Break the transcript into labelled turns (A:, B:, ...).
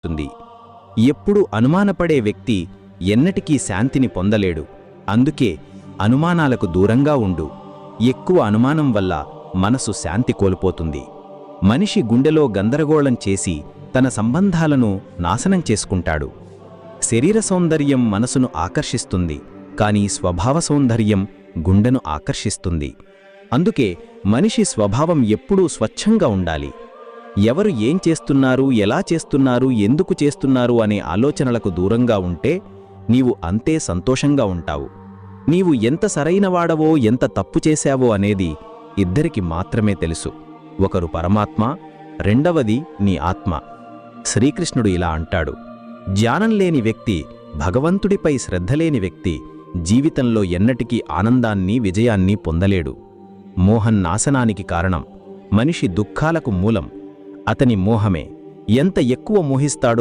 A: తుంది. ఎప్పుడు అనుమానపడే వ్యక్తి ఎన్నటికీ శాంతిని పొందలేడు. అందుకే అనుమానాలకు దూరంగా ఉండు. ఎక్కువ అనుమానం వల్ల మనసు శాంతి కోల్పోతుంది. మనిషి గుండెలో గందరగోళం చేసి తన సంబంధాలను నాశనం చేసుకుంటాడు. శరీర సౌందర్యం మనసును ఆకర్షిస్తుంది, కానీ స్వభావ సౌందర్యం గుండెను ఆకర్షిస్తుంది. అందుకే మనిషి స్వభావం ఎప్పుడూ స్వచ్ఛంగా ఉండాలి. ఎవరు ఏం చేస్తున్నారు, ఎలా చేస్తున్నారు, ఎందుకు చేస్తున్నారు అనే ఆలోచనలకు దూరంగా ఉంటే నీవు అంతే సంతోషంగా ఉంటావు. నీవు ఎంత సరైనవాడవో, ఎంత తప్పు చేశావో అనేది ఇద్దరికి మాత్రమే తెలుసు. ఒకరు పరమాత్మ, రెండవది నీ ఆత్మ. శ్రీకృష్ణుడు ఇలా అంటాడు, జ్ఞానం లేని వ్యక్తి, భగవంతుడిపై శ్రద్ధలేని వ్యక్తి జీవితంలో ఎన్నటికీ ఆనందాన్ని, విజయాన్ని పొందలేడు. మోహం నాశనానికి కారణం, మనిషి దుఃఖాలకు మూలం. అతని మోహమే. ఎంత ఎక్కువ మోహిస్తాడో